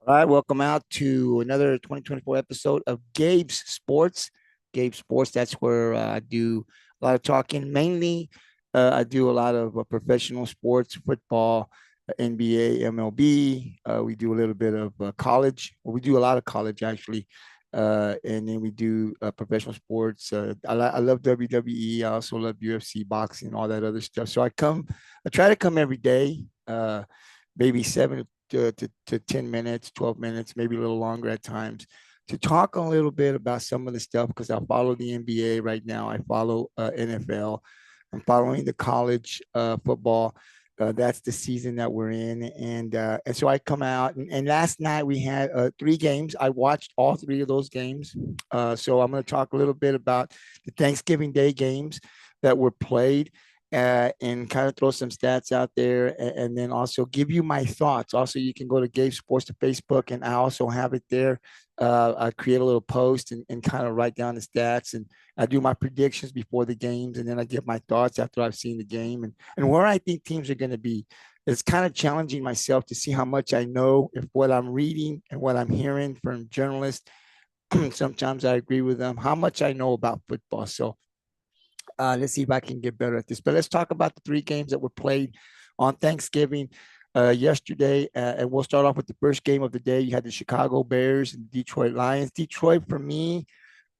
All right, welcome out to another 2024 episode of Gabe's Sports. Gabe Sports, that's where I do a lot of talking. Mainly, I do a lot of professional sports, football, NBA, MLB. We do a little bit of college. Well, we do a lot of college, actually. And then we do professional sports. I love WWE. I also love UFC, boxing, all that other stuff. So I try to come every day, maybe 7 to 10 minutes, 12 minutes, maybe a little longer at times, to talk a little bit about some of the stuff because I follow the NBA right now. I follow NFL. I'm following the college football. That's the season that we're in, and so I come out and last night we had three games. I watched all three of those games. So I'm going to talk a little bit about the Thanksgiving Day games that were played and kind of throw some stats out there and then also give you my thoughts. Also, you can go to Gabe Sports to Facebook, and I also have it there. I create a little post and kind of write down the stats, and I do my predictions before the games, and then I give my thoughts after I've seen the game and where I think teams are going to be. It's kind of challenging myself to see how much I know, if what I'm reading and what I'm hearing from journalists. Sometimes I agree with them, how much I know about football. So let's see if I can get better at this. But let's talk about the three games that were played on Thanksgiving yesterday. And we'll start off with the first game of the day. You had the Chicago Bears and Detroit Lions. Detroit, for me,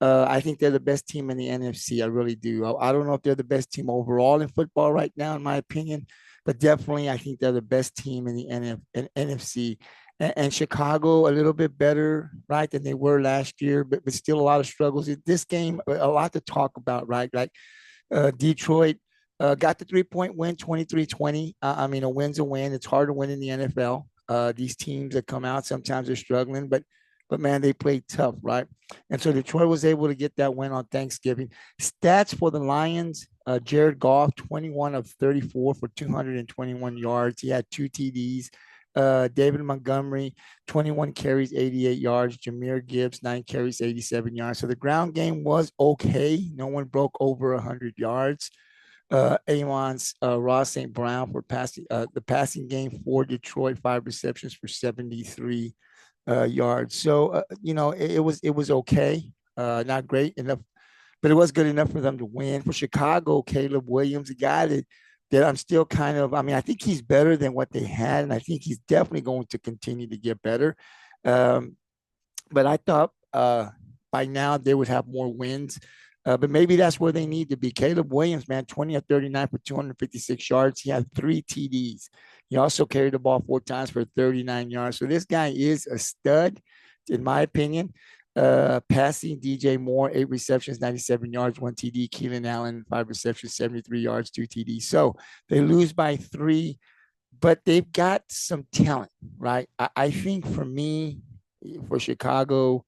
I think they're the best team in the NFC. I really do. I don't know if they're the best team overall in football right now, in my opinion, but definitely I think they're the best team in the NFC. And Chicago a little bit better, right, than they were last year, but still a lot of struggles. This game, a lot to talk about, right? Like Detroit got the 3-point win, 23-20. I mean, a win's a win. It's hard to win in the NFL. These teams that come out sometimes are struggling, but man, they played tough, right? And so Detroit was able to get that win on Thanksgiving. Stats for the Lions: Jared Goff, 21 of 34 for 221 yards. He had two TDs. David Montgomery, 21 carries, 88 yards. Jameer Gibbs, 9 carries, 87 yards. So the ground game was okay. No one broke over 100 yards. Amon's Ross St. Brown for passing the passing game for Detroit, 5 receptions for 73 yards. So it was okay, not great enough, but it was good enough for them to win. For Chicago, Caleb Williams, a guy that I'm still kind of, I mean, I think he's better than what they had, and I think he's definitely going to continue to get better. Um, but I thought by now they would have more wins. But maybe that's where they need to be. Caleb Williams, man, 20 of 39 for 256 yards. He had three TDs. He also carried the ball four times for 39 yards. So this guy is a stud, in my opinion. Passing DJ Moore, 8 receptions, 97 yards, one TD. Keelan Allen, 5 receptions, 73 yards, two TDs. So they lose by three, but they've got some talent, right? I think for me, for Chicago,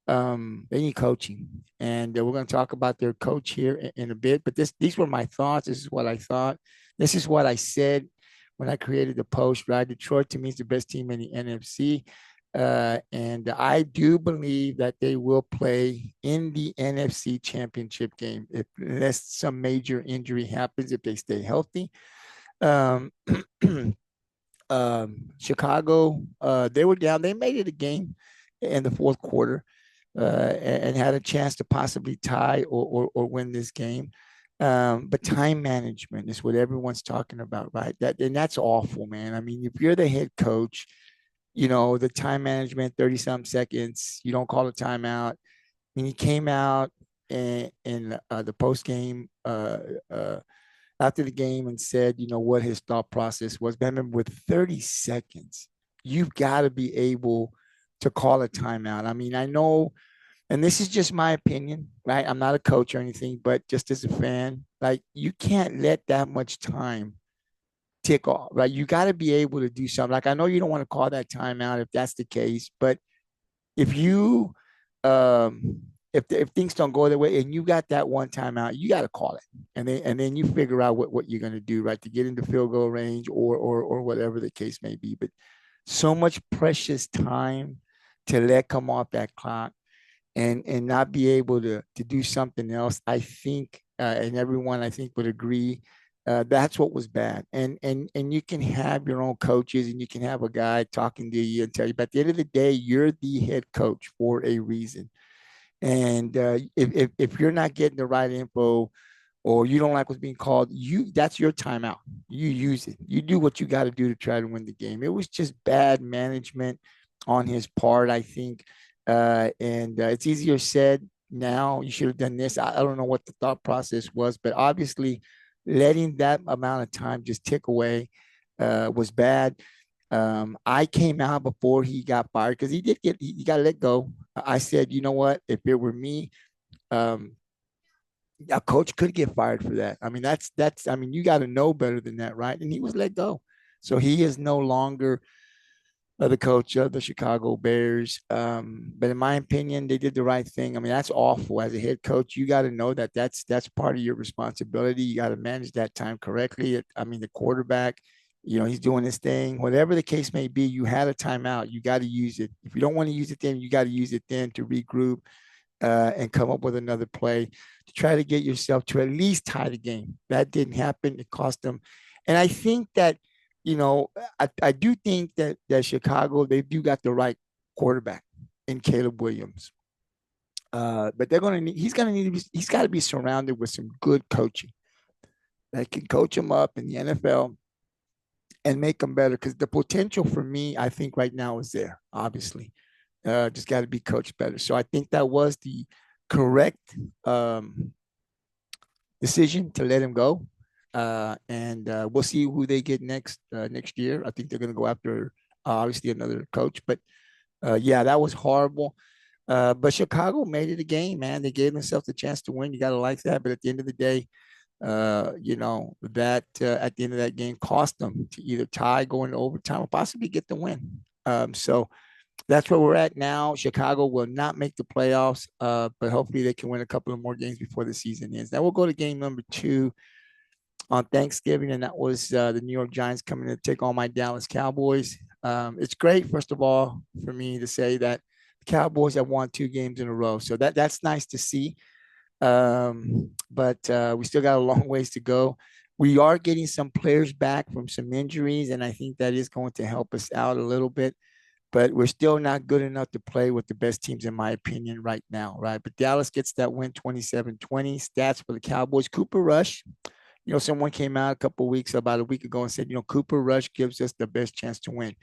they need coaching, and we're going to talk about their coach here in a bit. But these were my thoughts. This is what I thought. This is what I said when I created the post. Right, Detroit to me is the best team in the NFC, and I do believe that they will play in the NFC Championship game if unless some major injury happens. If they stay healthy. Um, Chicago, they were down. They made it a game in the fourth quarter and had a chance to possibly tie or win this game. But time management is what everyone's talking about, right? That's awful, man. I mean, if you're the head coach, the time management, 30 some seconds, you don't call a timeout. I mean, he came out in the post game after the game and said, what his thought process was. But remember, with 30 seconds, you've got to be able to call a timeout. I mean, I know, and this is just my opinion, right? I'm not a coach or anything, but just as a fan, like you can't let that much time tick off, right? You got to be able to do something. Like I know you don't want to call that timeout if that's the case, but if you um if things don't go that way and you got that one time out, you got to call it, and then you figure out what you're going to do, right, to get into field goal range or whatever the case may be. But so much precious time to let come off that clock and not be able to do something else. I think and everyone I think would agree That's what was bad. And you can have your own coaches, and you can have a guy talking to you and tell you, but at the end of the day, you're the head coach for a reason. And if you're not getting the right info, or you don't like what's being called, that's your timeout. You use it. You do what you got to do to try to win the game. It was just bad management on his part, I think. And it's easier said now. You should have done this. I don't know what the thought process was, but obviously letting that amount of time just tick away was bad. I came out before he got fired because he got let go. I said, you know what? If it were me, um, a coach could get fired for that. I mean, that's. I mean, you got to know better than that, right? And he was let go, so he is no longer the coach of the Chicago Bears. But in my opinion, they did the right thing. I mean, that's awful. As a head coach, you got to know that that's part of your responsibility. You got to manage that time correctly. I mean, the quarterback, he's doing his thing. Whatever the case may be, you had a timeout. You got to use it. If you don't want to use it then, you got to use it then to regroup and come up with another play to try to get yourself to at least tie the game. That didn't happen. It cost them. And I think that, I do think that Chicago, they do got the right quarterback in Caleb Williams. But he's got to be surrounded with some good coaching that can coach him up in the NFL and make him better. Because the potential for me, I think right now is there, obviously. Just got to be coached better. So I think that was the correct decision to let him go. And we'll see who they get next year. I think they're going to go after obviously another coach. But yeah, that was horrible. But Chicago made it a game, man. They gave themselves a chance to win. You got to like that. But at the end of the day, that at the end of that game cost them to either tie, go into overtime, or possibly get the win. So that's where we're at now. Chicago will not make the playoffs, but hopefully they can win a couple of more games before the season ends. Now we'll go to game number 2 on Thanksgiving, and that was the New York Giants coming to take on my Dallas Cowboys. It's great, first of all, for me to say that the Cowboys have won 2 games in a row, so that's nice to see. But we still got a long ways to go. We are getting some players back from some injuries, and I think that is going to help us out a little bit. But we're still not good enough to play with the best teams, in my opinion, right now, right? But Dallas gets that win 27-20. Stats for the Cowboys. Cooper Rush, someone came out about a week ago and said, Cooper Rush gives us the best chance to win.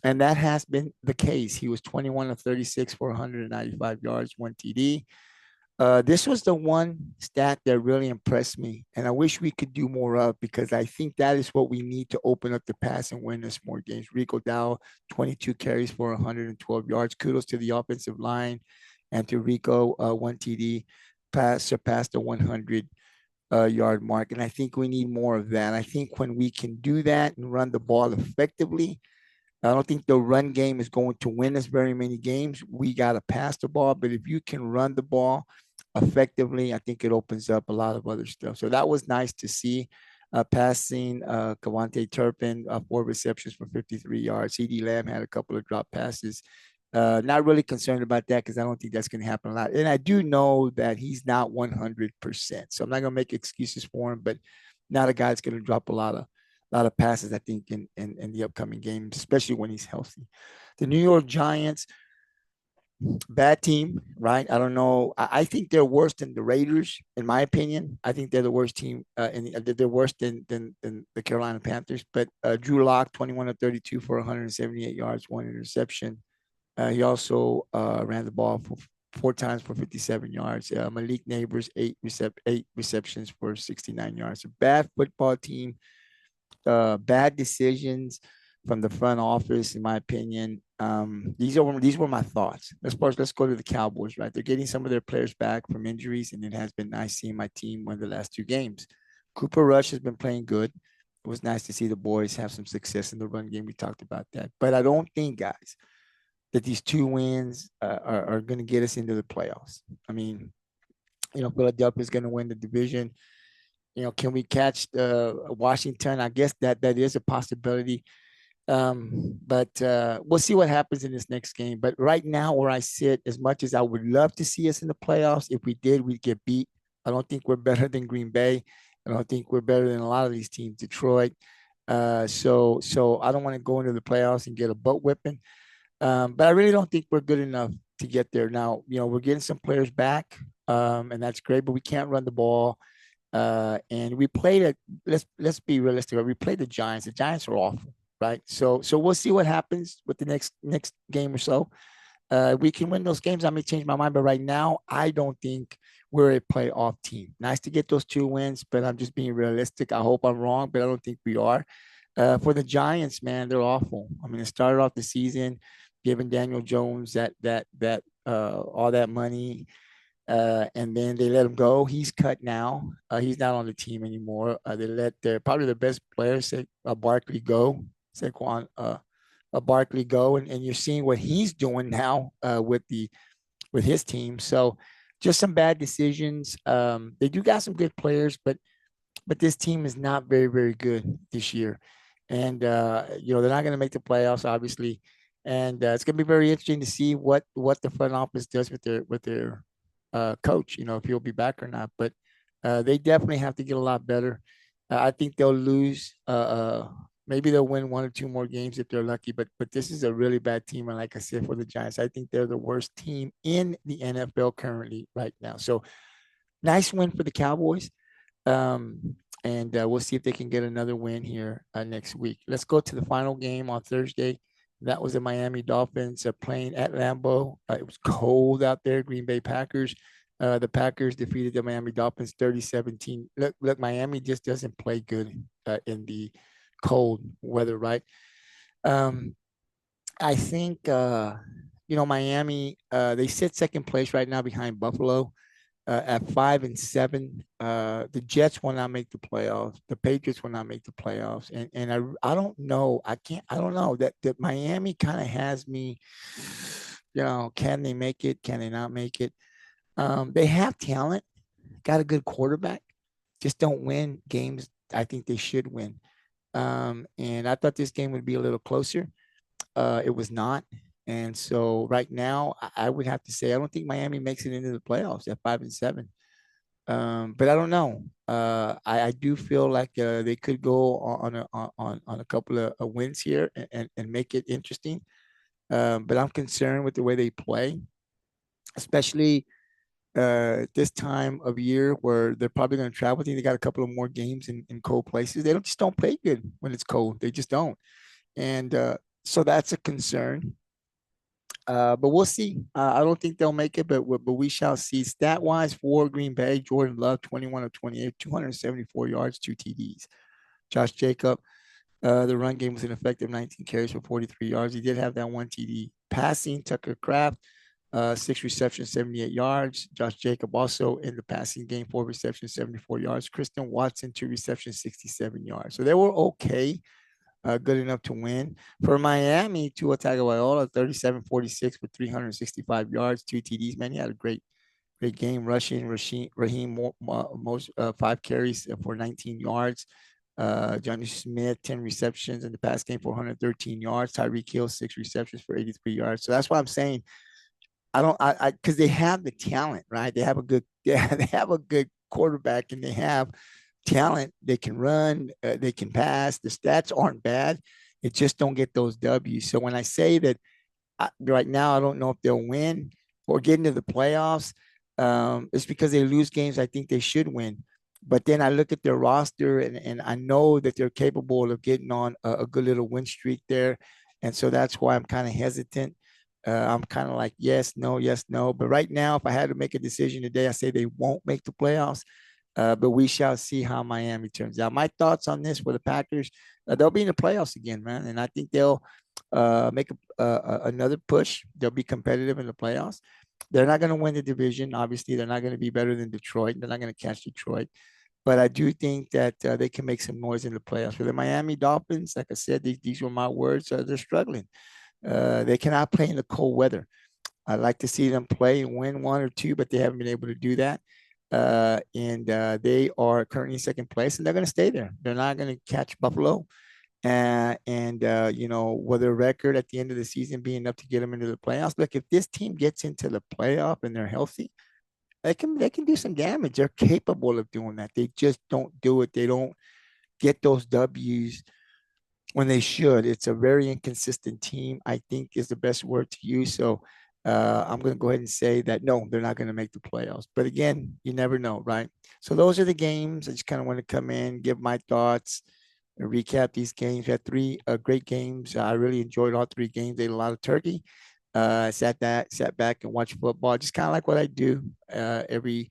And that has been the case. He was 21 of 36 for 195 yards, 1 TD. This was the one stat that really impressed me, and I wish we could do more of, because I think that is what we need to open up the pass and win us more games. Rico Dow, 22 carries for 112 yards. Kudos to the offensive line and to Rico, 1 TD, surpassed the 100 yard mark. And I think we need more of that. I think when we can do that and run the ball effectively, I don't think the run game is going to win us very many games. We got to pass the ball, but if you can run the ball effectively, I think it opens up a lot of other stuff. So that was nice to see. Passing Kavante Turpin, 4 receptions for 53 yards. CD Lamb had a couple of drop passes. Not really concerned about that because I don't think that's going to happen a lot. And I do know that he's not 100%. So I'm not going to make excuses for him, but not a guy that's going to drop a lot of passes, I think, in the upcoming games, especially when he's healthy. The New York Giants, bad team, right? I don't know. I think they're worse than the Raiders, in my opinion. I think they're the worst team, they're worse than the Carolina Panthers. But Drew Lock, 21 of 32 for 178 yards, 1 interception. He also ran the ball for 4 times for 57 yards. Malik Neighbors, 8 receptions for 69 yards. A bad football team. Bad decisions from the front office, in my opinion. These were my thoughts. Let's go to the Cowboys, right? They're getting some of their players back from injuries, and it has been nice seeing my team win the last 2 games. Cooper Rush has been playing good. It was nice to see the boys have some success in the run game. We talked about that. But I don't think, guys, that these 2 wins are going to get us into the playoffs. I mean, Philadelphia is going to win the division. Can we catch Washington? I guess that is a possibility. But we'll see what happens in this next game. But right now, where I sit, as much as I would love to see us in the playoffs, if we did, we'd get beat. I don't think we're better than Green Bay. I don't think we're better than a lot of these teams. Detroit. So I don't want to go into the playoffs and get a butt whipping. But I really don't think we're good enough to get there. Now, we're getting some players back, and that's great, but we can't run the ball. And we played it. Let's be realistic. We played the Giants. The Giants are awful, right? So we'll see what happens with the next game or so. We can win those games. I may change my mind, but right now, I don't think we're a playoff team. Nice to get those 2 wins, but I'm just being realistic. I hope I'm wrong, but I don't think we are. For the Giants, man, they're awful. I mean, it started off the season giving Daniel Jones that all that money, and then they let him go. He's cut now. He's not on the team anymore. They let their probably the best player, say Barkley, go. Saquon Barkley go, and you're seeing what he's doing now with his team. So just some bad decisions. They do got some good players, but this team is not very, very good this year. And they're not going to make the playoffs, obviously. And it's going to be very interesting to see what the front office does with their coach. If he'll be back or not. But they definitely have to get a lot better. I think they'll lose. Maybe they'll win 1 or 2 more games if they're lucky. But this is a really bad team. And like I said, for the Giants, I think they're the worst team in the NFL currently right now. So nice win for the Cowboys. And we'll see if they can get another win here next week. Let's go to the final game on Thursday. That was the Miami Dolphins playing at Lambeau. It was cold out there. Green Bay Packers. The Packers defeated the Miami Dolphins 30-17. Look, Miami just doesn't play good in the cold weather, right? Um, I think Miami. They sit second place right now behind Buffalo at 5-7. The Jets will not make the playoffs. The Patriots will not make the playoffs. And I don't know. I don't know that Miami kind of has me. Can they make it? Can they not make it? They have talent, got a good quarterback, just don't win games. I think they should win. And I thought this game would be a little closer. It was not. And so right now, I would have to say I don't think Miami makes it into the playoffs at 5-7. But I don't know. I do feel like they could go on a couple of wins here and make it interesting. But I'm concerned with the way they play, especially this time of year where they're probably going to travel. I think they got a couple of more games in cold places. They don't play good when it's cold. They just don't. And so that's a concern. But we'll see. I don't think they'll make it, but we shall see. Stat wise, for Green Bay, Jordan Love, 21 of 28, 274 yards, 2 TDs. Josh Jacob, the run game was an effective 19 carries for 43 yards. He did have that 1 TD. Passing, Tucker Kraft, 6 receptions, 78 yards. Josh Jacob also in the passing game, 4 receptions, 74 yards. Kristen Watson, 2 receptions, 67 yards. So they were okay, good enough to win. For Miami, Tua Tagovailoa, 37-46 for 365 yards, 2 TDs. Man, he had a great game rushing. Raheem most 5 carries for 19 yards. Johnny Smith, 10 receptions in the pass game for 113 yards. Tyreek Hill, 6 receptions for 83 yards. So that's why I'm saying because they have the talent, right? They have a good, they have a good quarterback, and they have talent. They can run, they can pass. The stats aren't bad. It just don't get those W's. So when I say that right now, I don't know if they'll win or get into the playoffs. It's because they lose games I think they should win. But then I look at their roster, and I know that they're capable of getting on a good little win streak there. And so that's why I'm kind of hesitant. I'm kind of like, yes, no, yes, no. But right now, if I had to make a decision today, I say they won't make the playoffs. But we shall see how Miami turns out. My thoughts on this for the Packers, they'll be in the playoffs again, man. And I think they'll make another push. They'll be competitive in the playoffs. They're not going to win the division. Obviously, they're not going to be better than Detroit. They're not going to catch Detroit. But I do think that they can make some noise in the playoffs. For the Miami Dolphins, like I said, these were my words. They're struggling. They cannot play in the cold weather. I'd like to see them play and win 1 or 2, but they haven't been able to do that. And they are currently in second place, and they're going to stay there. They're not going to catch Buffalo. Will their record at the end of the season be enough to get them into the playoffs? Look, if this team gets into the playoff and they're healthy, they can do some damage. They're capable of doing that. They just don't do it. They don't get those W's when they should. It's a very inconsistent team, I think is the best word to use. So I'm going to go ahead and say that no, they're not going to make the playoffs. But again, you never know, right? So those are the games. I just kind of want to come in, give my thoughts, and recap these games. We had three great games. I really enjoyed all three games. They ate a lot of turkey. Sat back and watched football, just kind of like what I do every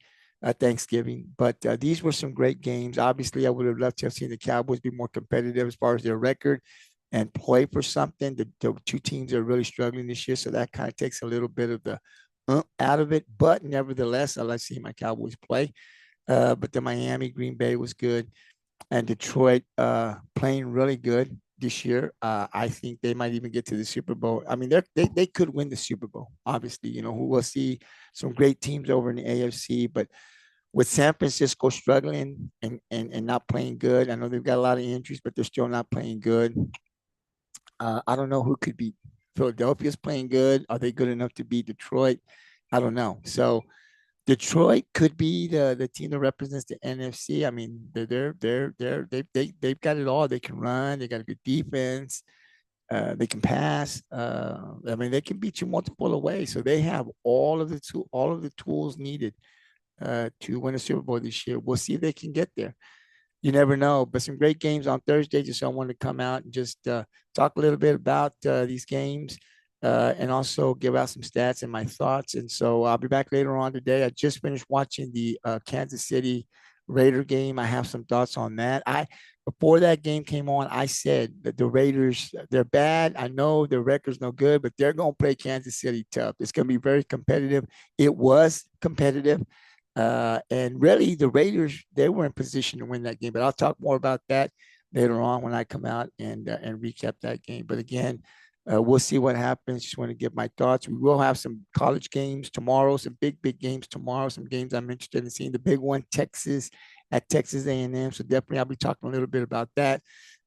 Thanksgiving. But these were some great games. Obviously, I would have loved to have seen the Cowboys be more competitive as far as their record and play for something. The two teams are really struggling this year, so that kind of takes a little bit of the out of it. But nevertheless, I like seeing my Cowboys play. But the Miami Green Bay was good, and Detroit playing really good this year. I think they might even get to the Super Bowl. I mean, they could win the Super Bowl. Obviously, who will see some great teams over in the AFC, but with San Francisco struggling and not playing good, I know they've got a lot of injuries, but they're still not playing good. I don't know who could beat Philadelphia's playing good. Are they good enough to beat Detroit? I don't know. So Detroit could be the team that represents the NFC. I mean, they've got it all. They can run. They got a good defense. They can pass. I mean, they can beat you multiple ways. So they have all of the tools needed to win a Super Bowl this year. We'll see if they can get there. You never know. But some great games on Thursday. Just so I wanted to come out and just talk a little bit about these games and also give out some stats and my thoughts. And so I'll be back later on today. I just finished watching the Kansas City Raider game. I have some thoughts on that. Before that game came on, I said that the Raiders, they're bad. I know their record's no good, but they're going to play Kansas City tough. It's going to be very competitive. It was competitive. And really, the Raiders, they were in position to win that game. But I'll talk more about that later on when I come out and recap that game. But again, we'll see what happens. Just want to give my thoughts. We will have some college games tomorrow, some big games tomorrow, some games I'm interested in seeing. The big one, Texas at Texas A&M. So definitely I'll be talking a little bit about that.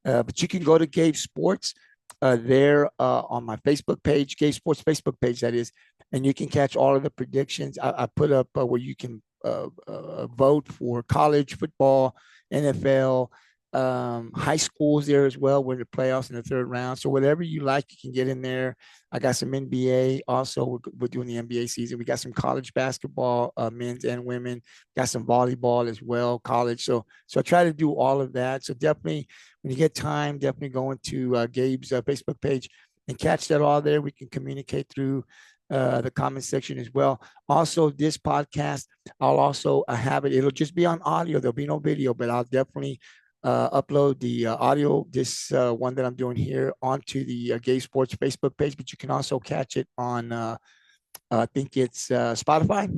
But you can go to Gabe Sports there on my Facebook page, Gabe Sports Facebook page, that is, and you can catch all of the predictions. I put up where you can vote for college football, NFL, high schools there as well. We're in the playoffs in the third round. So whatever you like, you can get in there. I got some NBA. Also, we're doing the NBA season. We got some college basketball, men's and women. Got some volleyball as well, college. So I try to do all of that. So definitely, when you get time, definitely go into Gabe's Facebook page and catch that all there. We can communicate through the comment section as well. Also, this podcast, I'll also have it. It'll just be on audio. There'll be no video, but I'll definitely upload the audio, this one that I'm doing here, onto the Gay Sports Facebook page. But you can also catch it on, I think it's Spotify.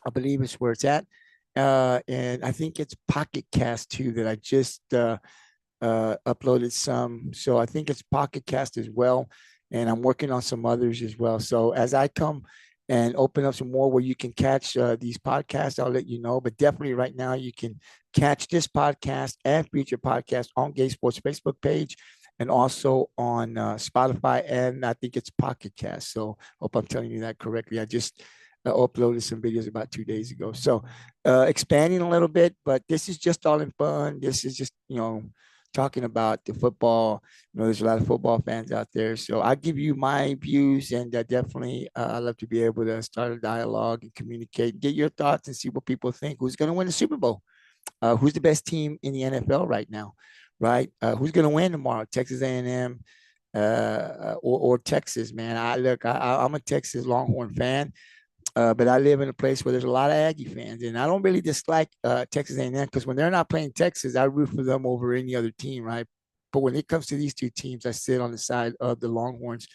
I believe it's where it's at. And I think it's Pocket Cast too that I just uploaded some. So I think it's Pocket Cast as well. And I'm working on some others as well. So as I come and open up some more where you can catch these podcasts, I'll let you know. But definitely right now, you can catch this podcast and future podcast on Gay Sports Facebook page and also on Spotify. And I think it's Pocket Cast. So hope I'm telling you that correctly. I just uploaded some videos about 2 days ago. So expanding a little bit, but this is just all in fun. This is just, talking about the football. There's a lot of football fans out there. So I give you my views, and definitely I love to be able to start a dialogue and communicate, get your thoughts and see what people think. Who's going to win the Super Bowl? Who's the best team in the NFL right now? Right? Who's going to win tomorrow? Texas A&M or Texas, man. I'm a Texas Longhorn fan. But I live in a place where there's a lot of Aggie fans, and I don't really dislike Texas A&M because when they're not playing Texas, I root for them over any other team, right? But when it comes to these two teams, I sit on the side of the Longhorns.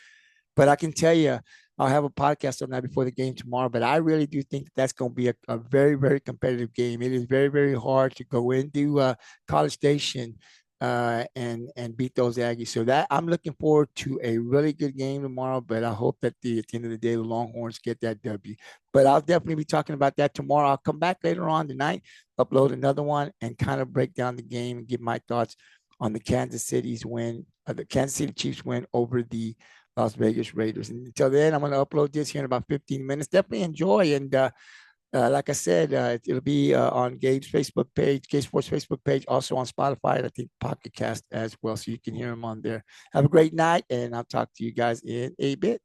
But I can tell you, I'll have a podcast on that before the game tomorrow. But I really do think that's going to be a very, very competitive game. It is very, very hard to go into College Station and beat those Aggies. So that I'm looking forward to a really good game tomorrow. But I hope that at the end of the day, the Longhorns get that W. But I'll definitely be talking about that tomorrow. I'll come back later on tonight, upload another one, and kind of break down the game and give my thoughts on the the Kansas City Chiefs win over the Las Vegas Raiders. And until then, I'm going to upload this here in about 15 minutes. Definitely enjoy and Like I said, it'll be on Gabe's Facebook page, Gabe Sports Facebook page, also on Spotify, and I think Pocket Cast as well, so you can hear them on there. Have a great night, and I'll talk to you guys in a bit.